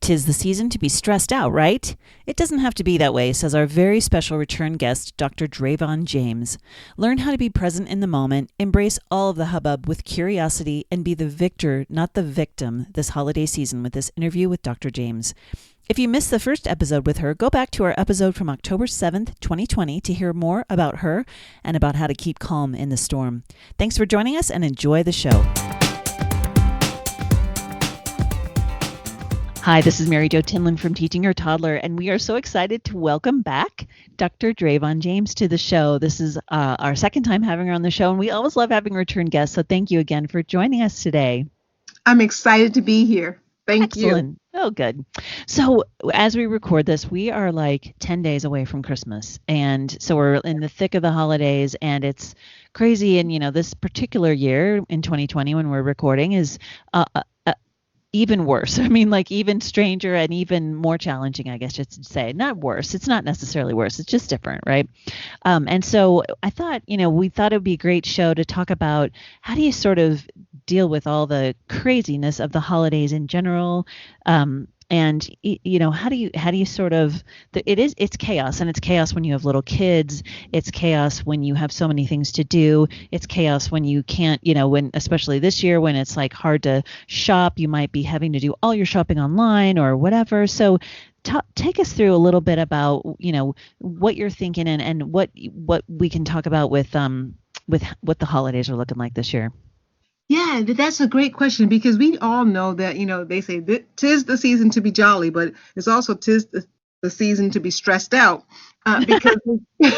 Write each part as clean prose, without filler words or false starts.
'Tis the season to be stressed out, right? It doesn't have to be that way, says our very special return guest, Dr. Dravon James. Learn how to be present in the moment, embrace all of the hubbub with curiosity, and be the victor, not the victim, this holiday season with this interview with Dr. James. If you missed the first episode with her, go back to our episode from October 7th, 2020 to hear more about her and about how to keep calm in the storm. Thanks for joining us and enjoy the show. Hi, this is Marijo Tinlin from Teaching Your Toddler, and we are so excited to welcome back Dr. Dravon James to the show. This is our second time having her on the show, and we always love having return guests, so thank you again for joining us today. I'm excited to be here. Thank Excellent. you. Oh, good. So as we record this, we are like 10 days away from Christmas, and so we're in the thick of the holidays, and it's crazy. And, this particular year in 2020 when we're recording is even worse. I mean, like even stranger and even more challenging, I guess, just to say. Not worse. It's not necessarily worse. It's just different, right? And so I thought, we thought it would be a great show to talk about how do you sort of deal with all the craziness of the holidays in general. And how do you sort of, it's chaos, and it's chaos when you have little kids. It's chaos when you have so many things to do. It's chaos when you can't, when, especially this year, when it's like hard to shop, you might be having to do all your shopping online or whatever. So take us through a little bit about, what you're thinking and what we can talk about with what the holidays are looking like this year. Yeah, that's a great question, because we all know that, they say that 'tis the season to be jolly, but it's also 'tis the season to be stressed out because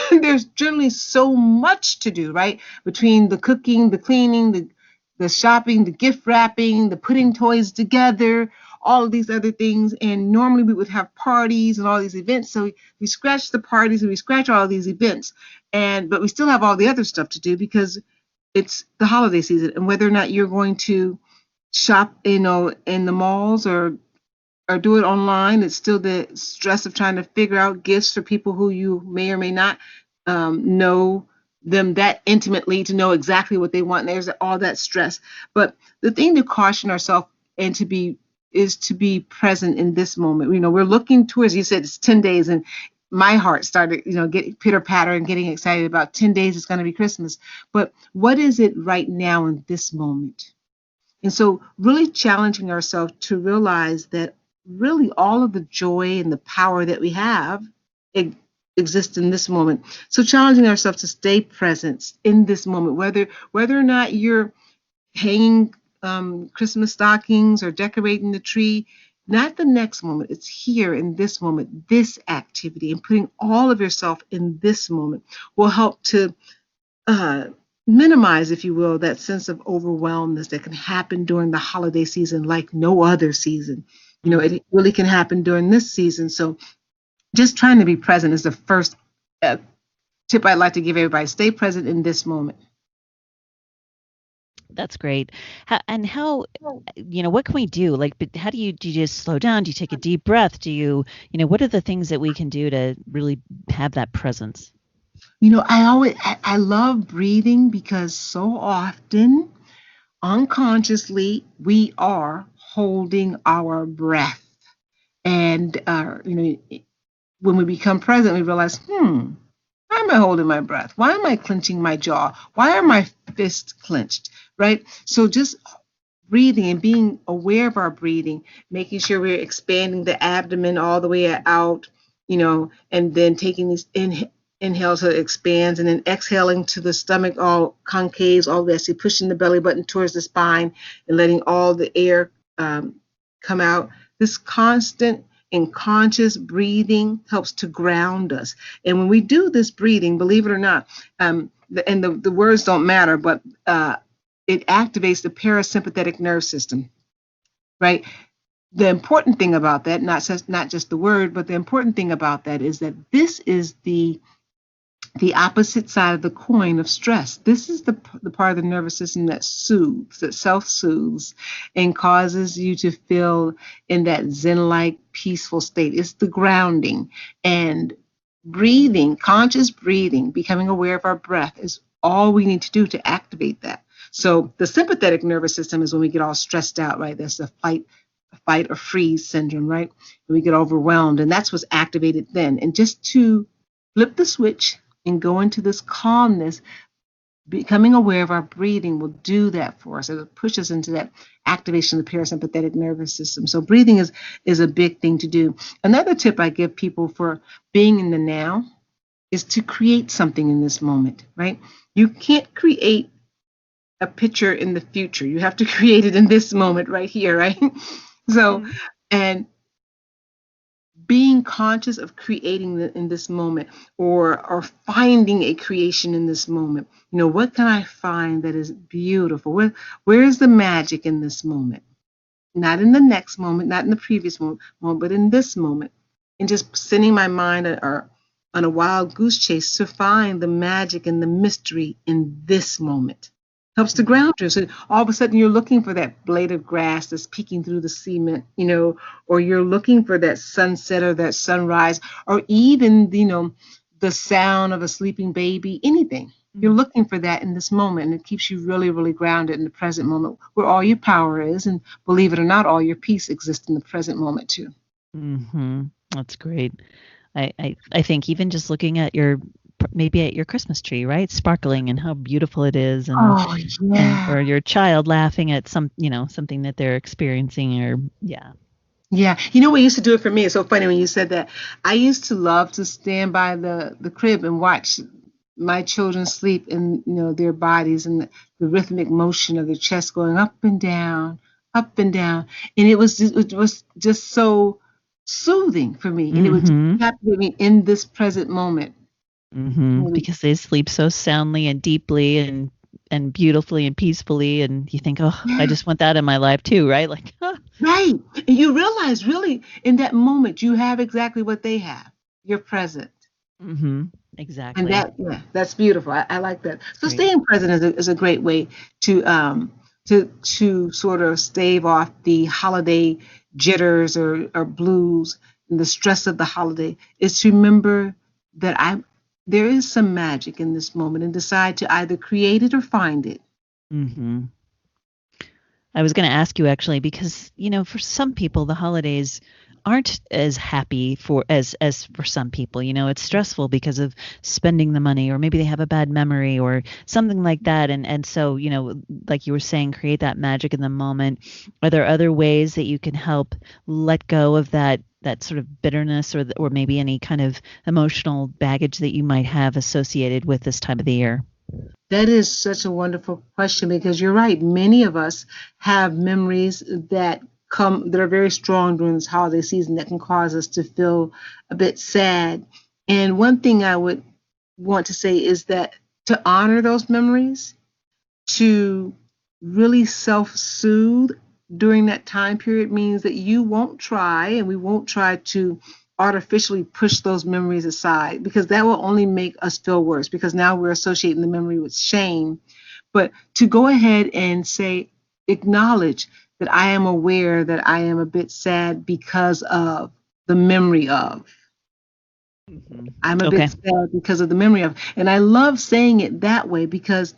there's generally so much to do, right? Between the cooking, the cleaning, the shopping, the gift wrapping, the putting toys together, all of these other things. And normally we would have parties and all these events. So we scratch the parties and we scratch all these events, but we still have all the other stuff to do because it's the holiday season. And whether or not you're going to shop, in the malls or do it online, it's still the stress of trying to figure out gifts for people who you may or may not know them that intimately to know exactly what they want. And there's all that stress. But the thing to caution ourselves and to be present in this moment. We're looking towards, you said it's 10 days, and my heart started, getting pitter-patter and getting excited about 10 days it's going to be Christmas. But what is it right now in this moment? And so really challenging ourselves to realize that really all of the joy and the power that we have exists in this moment. So challenging ourselves to stay present in this moment, whether or not you're hanging Christmas stockings or decorating the tree. Not the next moment. It's here in this moment, this activity, and putting all of yourself in this moment will help to minimize, if you will, that sense of overwhelmness that can happen during the holiday season like no other season. It really can happen during this season. So just trying to be present is the first tip I'd like to give everybody. Stay present in this moment. That's great. What can we do? But how do you just slow down? Do you take a deep breath? Do you, what are the things that we can do to really have that presence? I love breathing, because so often unconsciously we are holding our breath. And, when we become present, we realize, why am I holding my breath? Why am I clenching my jaw? Why are my fists clenched? Right? So just breathing and being aware of our breathing, making sure we're expanding the abdomen all the way out, and then taking these inhales so it expands, and then exhaling to the stomach, all concaves, all this, pushing the belly button towards the spine and letting all the air come out. This constant and conscious breathing helps to ground us. And when we do this breathing, believe it or not, the words don't matter, but it activates the parasympathetic nerve system, right? The important thing about that, not just the word, but the important thing about that is that this is the opposite side of the coin of stress. This is the part of the nervous system that soothes, that self-soothes, and causes you to feel in that Zen-like peaceful state. It's the grounding. And breathing, conscious breathing, becoming aware of our breath is all we need to do to activate that. So the sympathetic nervous system is when we get all stressed out, right? That's the fight or freeze syndrome, right? We get overwhelmed, and that's what's activated then. And just to flip the switch and go into this calmness, becoming aware of our breathing will do that for us. It'll push us into that activation of the parasympathetic nervous system. So breathing is a big thing to do. Another tip I give people for being in the now is to create something in this moment, right? You can't create a picture in the future. You have to create it in this moment right here, right? So, and being conscious of creating in this moment, or finding a creation in this moment. What can I find that is beautiful? Where is the magic in this moment? Not in the next moment, not in the previous moment, but in this moment. And just sending my mind on a wild goose chase to find the magic and the mystery in this moment. Helps to ground you. So all of a sudden you're looking for that blade of grass that's peeking through the cement, or you're looking for that sunset or that sunrise, or even, the sound of a sleeping baby, anything. You're looking for that in this moment, and it keeps you really, really grounded in the present moment where all your power is. And believe it or not, all your peace exists in the present moment too. That's great. I think even just looking at maybe at your Christmas tree, right? Sparkling and how beautiful it is. And, or your child laughing at something that they're experiencing, or Yeah. What used to do it for me? It's so funny when you said that. I used to love to stand by the crib and watch my children sleep in, their bodies, and the rhythmic motion of their chest going up and down, up and down. And it was just so soothing for me. And it would captivate me in this present moment. Because they sleep so soundly and deeply and beautifully and peacefully, and you think, I just want that in my life too, right? Like, right. And you realize really in that moment you have exactly what they have. You're present. Exactly. And that's beautiful. I like that. So staying present is a great way to sort of stave off the holiday jitters or blues and the stress of the holiday, is to remember that there is some magic in this moment, and decide to either create it or find it. I was going to ask you actually, because, for some people, the holidays aren't as happy as for some people. It's stressful because of spending the money, or maybe they have a bad memory or something like that. And so, like you were saying, create that magic in the moment. Are there other ways that you can help let go of that sort of bitterness, or maybe any kind of emotional baggage that you might have associated with this time of the year? That is such a wonderful question, because you're right. Many of us have memories that are very strong during this holiday season that can cause us to feel a bit sad. And one thing I would want to say is that to honor those memories, to really self-soothe during that time period, means that we won't try to artificially push those memories aside, because that will only make us feel worse, because now we're associating the memory with shame. But to go ahead and acknowledge that I am aware that I am a bit sad because of the memory of. I'm a bit sad because of the memory of. And I love saying it that way, because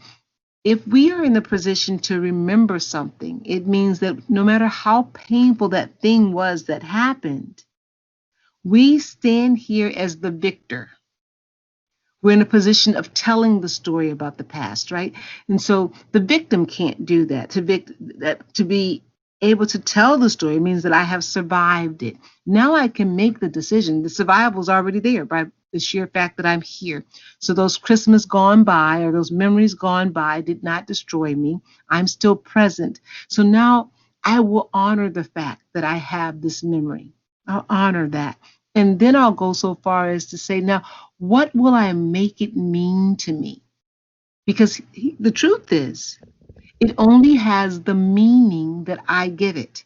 if we are in the position to remember something, it means that no matter how painful that thing was that happened, we stand here as the victor. We're in a position of telling the story about the past, right? And so the victim can't do that. To be able to tell the story means that I have survived it. Now I can make the decision. The survival is already there by the sheer fact that I'm here. So those Christmas gone by, or those memories gone by, did not destroy me. I'm still present. So now I will honor the fact that I have this memory. I'll honor that. And then I'll go so far as to say, now, what will I make it mean to me? Because the truth is, it only has the meaning that I give it,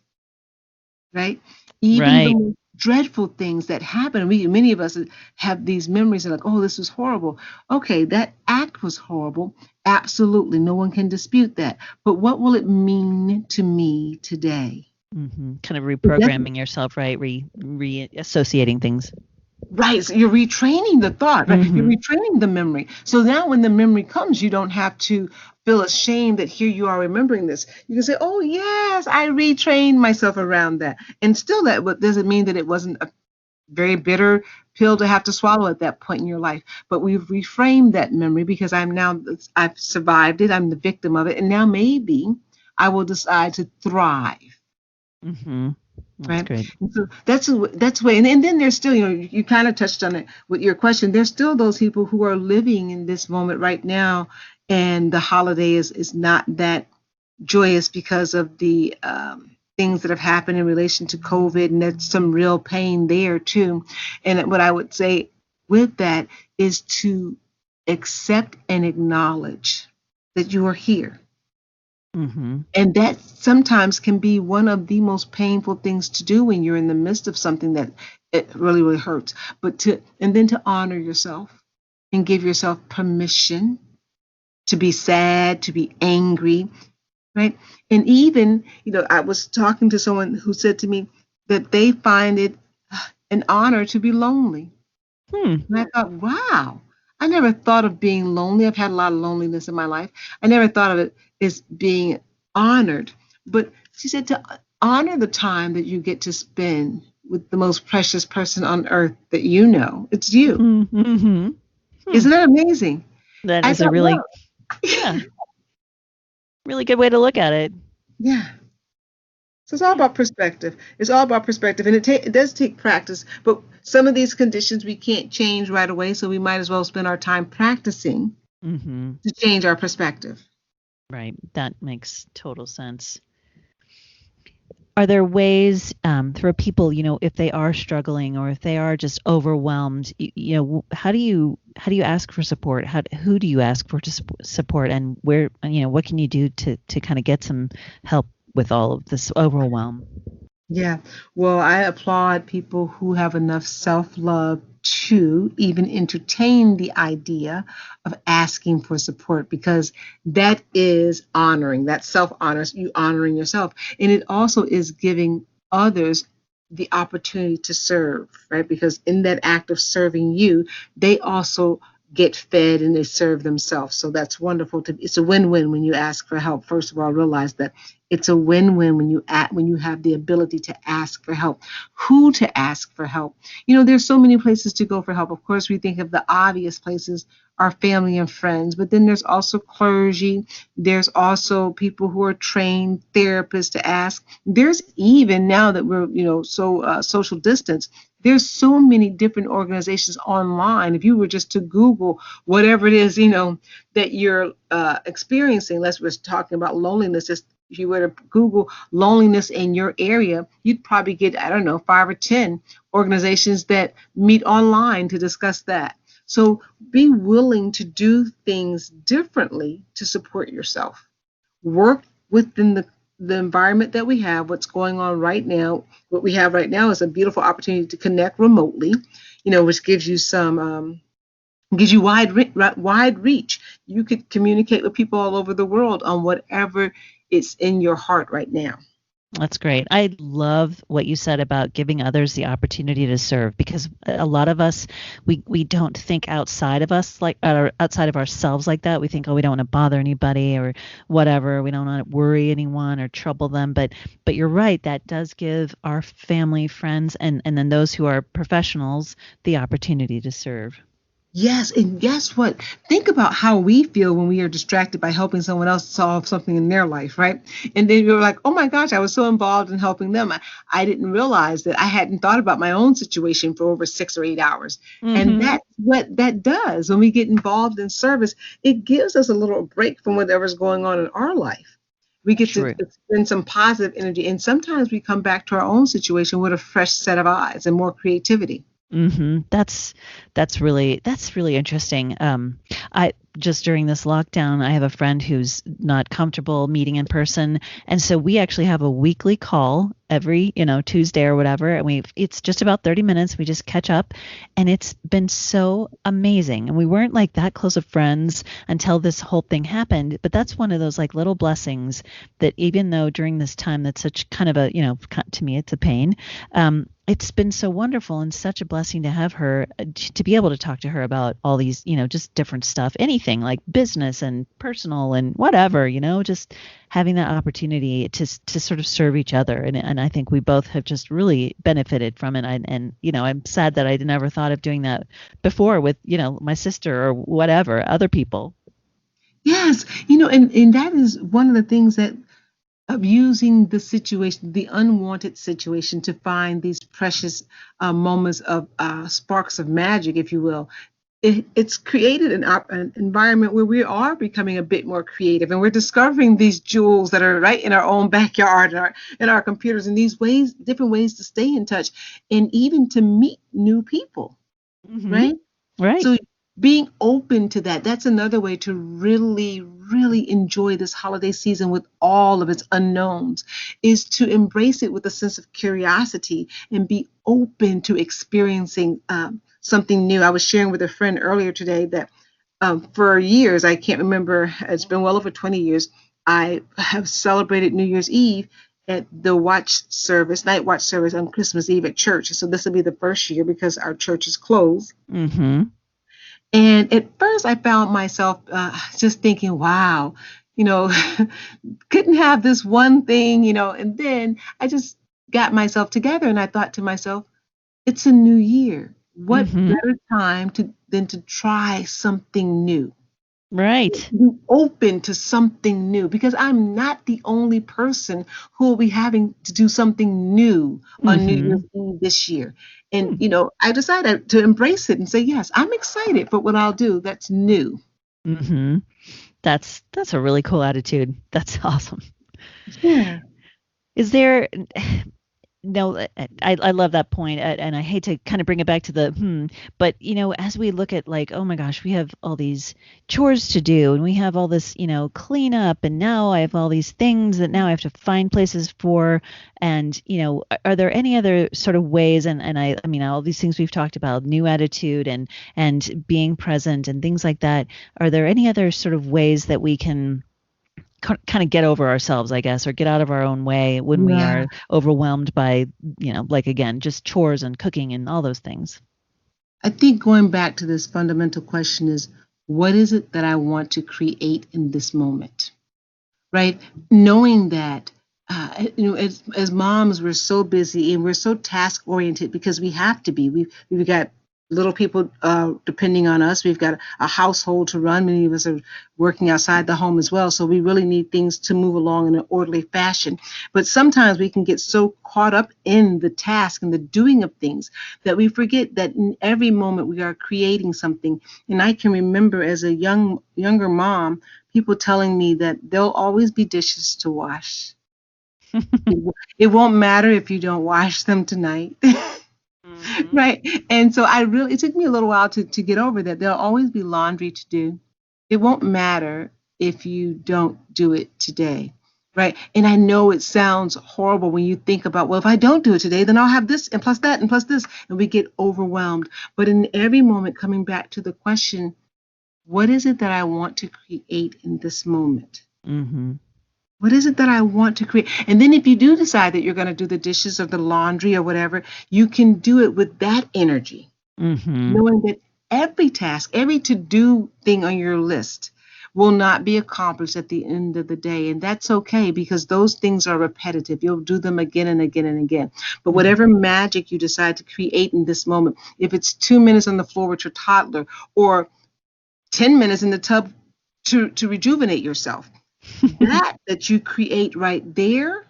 right? Even the most dreadful things that happen, many of us have these memories of like, oh, this was horrible. Okay, that act was horrible. Absolutely, no one can dispute that. But what will it mean to me today? Kind of reprogramming yourself, right? Reassociating things. Right. So you're retraining the thought, right? You're Mm-hmm. retraining the memory. So now when the memory comes, you don't have to feel ashamed that here you are remembering this. You can say, oh, yes, I retrained myself around that. And still doesn't mean that it wasn't a very bitter pill to have to swallow at that point in your life. But we've reframed that memory because I've survived it. I'm the victim of it. And now maybe I will decide to thrive. Mm-hmm. That's Right. great. And so that's way. And then there's still, you kind of touched on it with your question. There's still those people who are living in this moment right now, and the holiday is not that joyous because of the things that have happened in relation to COVID, and there's some real pain there too. And what I would say with that is to accept and acknowledge that you are here. Mm-hmm. And that sometimes can be one of the most painful things to do when you're in the midst of something that it really, really hurts. And then to honor yourself and give yourself permission to be sad, to be angry, right? And even, I was talking to someone who said to me that they find it an honor to be lonely. Hmm. And I thought, wow, I never thought of being lonely. I've had a lot of loneliness in my life. I never thought of it as being honored. But she said to honor the time that you get to spend with the most precious person on earth that you know. It's you. Mm-hmm. Isn't that amazing? That I is a thought, really, wow. yeah, really good way to look at it. Yeah. So it's all about perspective. It's all about perspective. And it does take practice. But some of these conditions we can't change right away. So we might as well spend our time practicing Mm-hmm. to change our perspective. Right. That makes total sense. Are there ways for people, if they are struggling or if they are just overwhelmed, how do you ask for support? Who do you ask for support, and where, what can you do to kind of get some help with all of this overwhelm? Yeah. Well, I applaud people who have enough self-love to even entertain the idea of asking for support, because that is honoring, that self-honors, you honoring yourself. And it also is giving others the opportunity to serve, right? Because in that act of serving you, they also get fed and they serve themselves. So that's wonderful. It's a win-win when you ask for help. First of all, realize that it's a win-win when you have the ability to ask for help. Who to ask for help? There's so many places to go for help. Of course, we think of the obvious places, our family and friends, but then there's also clergy. There's also people who are trained therapists to ask. There's even, now that we're, so social distance, there's so many different organizations online. If you were just to Google whatever it is, that you're experiencing, we're talking about loneliness, if you were to Google loneliness in your area, you'd probably get, I don't know, 5 or 10 organizations that meet online to discuss that. So be willing to do things differently to support yourself. Work within the environment that we have, what's going on right now. What we have right now is a beautiful opportunity to connect remotely, which gives you wide reach. You could communicate with people all over the world on whatever is in your heart right now. That's great. I love what you said about giving others the opportunity to serve, because a lot of us, we don't think outside of us, like outside of ourselves like that. We think, oh, we don't want to bother anybody or whatever. We don't want to worry anyone or trouble them. But you're right. That does give our family, friends, and then those who are professionals the opportunity to serve. Yes, and guess what? Think about how we feel when we are distracted by helping someone else solve something in their life, right? And then you're like, oh my gosh, I was so involved in helping them. I didn't realize that I hadn't thought about my own situation for over 6 or 8 hours. And Mm-hmm. that's what that does. When we get involved in service, it gives us a little break from whatever's going on in our life. We get to True. spend some positive energy. And sometimes we come back to our own situation with a fresh set of eyes and more creativity. Mm-hmm. That's really interesting. I just during this lockdown, I have a friend who's not comfortable meeting in person, and so we actually have a weekly call every Tuesday or whatever, and it's just about 30 minutes. We just catch up, and it's been so amazing. And we weren't like that close of friends until this whole thing happened, but that's one of those like little blessings that even though during this time that's such kind of a to me it's a pain. it's been so wonderful and such a blessing to have her, to be able to talk to her about all these, just different stuff, anything like business and personal and whatever, just having that opportunity to sort of serve each other. And I think we both have just really benefited from it. And I'm sad that I never thought of doing that before with, my sister or whatever, other people. Yes, and that is one of the things that of using the situation, the unwanted situation, to find these precious moments of sparks of magic, if you will. It's created an environment where we are becoming a bit more creative, and we're discovering these jewels that are right in our own backyard, in our computers, and these ways, different ways to stay in touch, and even to meet new people, Mm-hmm. right? Right. So being open to that, that's another way to really, really enjoy this holiday season with all of its unknowns, is to embrace it with a sense of curiosity and be open to experiencing something new. I was sharing with a friend earlier today that for years, I can't remember, it's been well over 20 years, I have celebrated New Year's Eve at the night watch service on Christmas Eve at church. So this will be the first year because our church is closed. Mm-hmm. And at first, I found myself just thinking, wow, you know, couldn't have this one thing, and then I just got myself together and I thought to myself, it's a new year. What Mm-hmm. better time than to try something new? Right. Be open to something new, because I'm not the only person who will be having to do something new on New Mm-hmm. Year's Eve this year. And, I decided to embrace it and say, yes, I'm excited for what I'll do that's new. Mm-hmm. That's a really cool attitude. That's awesome. Yeah. Is there no, I love that point, and I hate to kind of bring it back to the but as we look at like, oh my gosh, we have all these chores to do, and we have all this, cleanup, and now I have all these things that now I have to find places for, and are there any other sort of ways, and I mean all these things we've talked about, new attitude and being present and things like that, are there any other sort of ways that we can kind of get over ourselves, I guess, or get out of our own way when we Yeah. are overwhelmed by, like again, just chores and cooking and all those things? I think going back to this fundamental question is, what is it that I want to create in this moment? Right? Knowing that, as moms, we're so busy and we're so task oriented because we have to be. We've got little people depending on us. We've got a household to run. Many of us are working outside the home as well. So we really need things to move along in an orderly fashion. But sometimes we can get so caught up in the task and the doing of things that we forget that in every moment we are creating something. And I can remember as a younger mom, people telling me that there'll always be dishes to wash. It won't matter if you don't wash them tonight. Mm-hmm. Right. And so it took me a little while to get over that. There'll always be laundry to do. It won't matter if you don't do it today. Right. And I know it sounds horrible when you think about, well, if I don't do it today, then I'll have this and plus that and plus this. And we get overwhelmed. But in every moment, coming back to the question, what is it that I want to create in this moment? Mm-hmm. What is it that I want to create? And then if you do decide that you're going to do the dishes or the laundry or whatever, you can do it with that energy, Mm-hmm. knowing that every task, every to-do thing on your list will not be accomplished at the end of the day. And that's okay, because those things are repetitive. You'll do them again and again and again. But whatever magic you decide to create in this moment, if it's 2 minutes on the floor with your toddler or 10 minutes in the tub to rejuvenate yourself, that you create right there,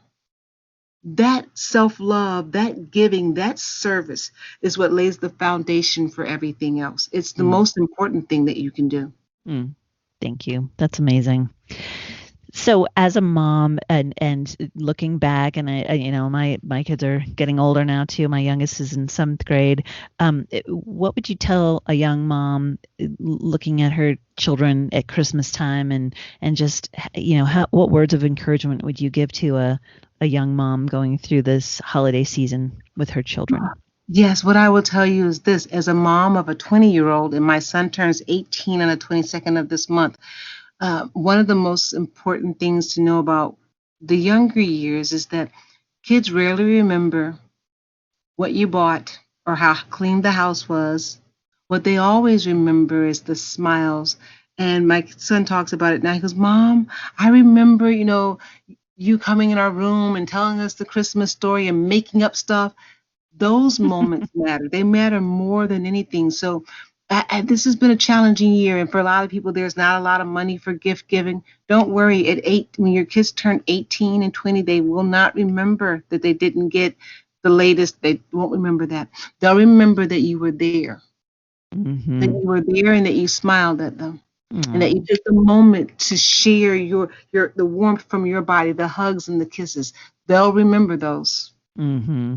that self-love, that giving, that service is what lays the foundation for everything else. It's the most important thing that you can do. Mm. Thank you. That's amazing. So as a mom and looking back, and my kids are getting older now too. My youngest is in 7th grade. What would you tell a young mom looking at her children at Christmas time, and just what words of encouragement would you give to a young mom going through this holiday season with her children? Yes, what I will tell you is this: as a mom of a 20-year-old, and my son turns 18 on the 22nd of this month, one of the most important things to know about the younger years is that kids rarely remember what you bought or how clean the house was. What they always remember is the smiles. And my son talks about it now. He goes, Mom, I remember, you coming in our room and telling us the Christmas story and making up stuff. Those moments matter. They matter more than anything. So this has been a challenging year. And for a lot of people, there's not a lot of money for gift giving. Don't worry. When your kids turn 18 and 20, they will not remember that they didn't get the latest. They won't remember that. They'll remember that you were there, Mm-hmm. that you were there and that you smiled at them. And that you took the moment to share the warmth from your body, the hugs and the kisses. They'll remember those. Mm-hmm.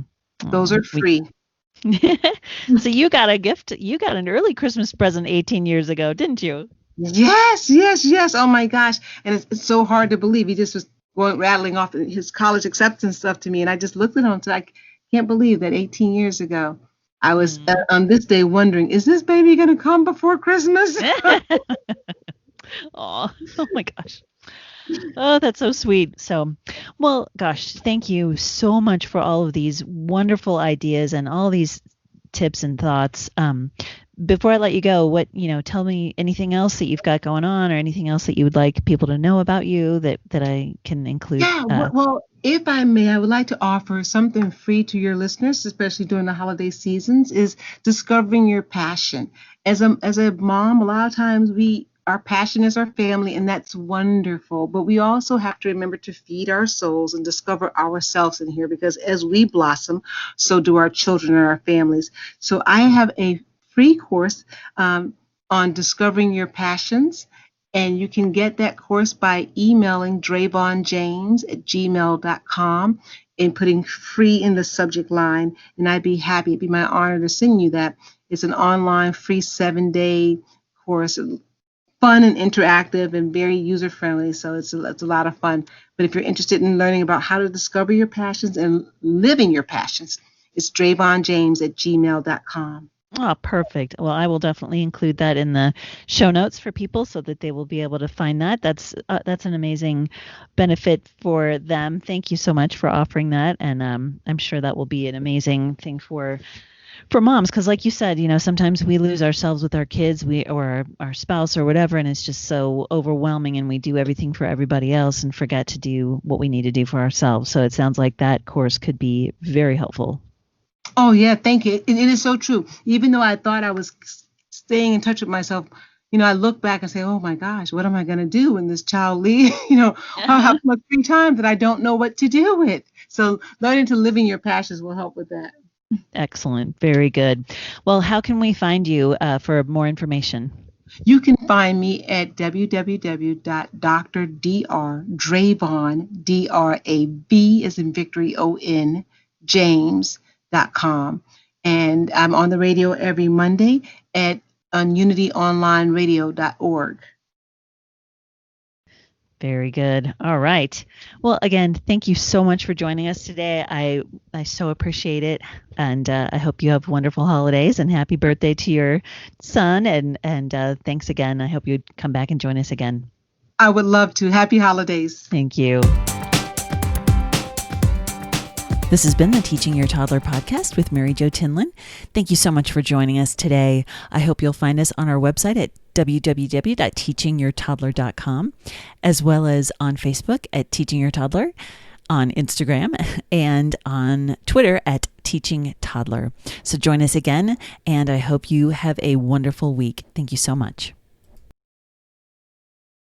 Those are free. So you got a gift. You got an early Christmas present 18 years ago, didn't you? Yes. Oh my gosh. And it's so hard to believe. He just was rattling off his college acceptance stuff to me. And I just looked at him and said, I can't believe that 18 years ago, I was on this day wondering, is this baby going to come before Christmas? Oh my gosh. Oh, that's so sweet. So, well, gosh, thank you so much for all of these wonderful ideas and all these tips and thoughts. Before I let you go, tell me anything else that you've got going on or anything else that you would like people to know about you that I can include. Yeah, well, if I may, I would like to offer something free to your listeners, especially during the holiday seasons, is discovering your passion. As a mom, a lot of times our passion is our family, and that's wonderful. But we also have to remember to feed our souls and discover ourselves in here, because as we blossom, so do our children and our families. So I have a free course on discovering your passions. And you can get that course by emailing dravonjames@gmail.com and putting free in the subject line. And I'd be happy. It'd be my honor to send you that. It's an online free 7-day course, fun and interactive and very user-friendly. So it's a lot of fun. But if you're interested in learning about how to discover your passions and living your passions, it's dravonjames@gmail.com. Oh, perfect. Well, I will definitely include that in the show notes for people so that they will be able to find that. That's an amazing benefit for them. Thank you so much for offering that. And I'm sure that will be an amazing thing for moms, because like you said, sometimes we lose ourselves with our kids, or our spouse or whatever, and it's just so overwhelming, and we do everything for everybody else and forget to do what we need to do for ourselves. So it sounds like that course could be very helpful. Oh, yeah, thank you. It is so true. Even though I thought I was staying in touch with myself, I look back and say, oh my gosh, what am I going to do when this child leaves? I'll have so much free time that I don't know what to do with. So learning to live in your passions will help with that. Excellent. Very good. Well, how can we find you for more information? You can find me at www.drdravon, D-R-A-V as in victory, O-N, James.com. And I'm on the radio every Monday on unityonlineradio.org. Very good. All right. Well, again, thank you so much for joining us today. I so appreciate it. And I hope you have wonderful holidays, and happy birthday to your son. And thanks again. I hope you'd come back and join us again. I would love to. Happy holidays. Thank you. This has been the Teaching Your Toddler podcast with Marijo Tinlin. Thank you so much for joining us today. I hope you'll find us on our website at www.teachingyourtoddler.com, as well as on Facebook at Teaching Your Toddler, on Instagram, and on Twitter at Teaching Toddler. So join us again, and I hope you have a wonderful week. Thank you so much.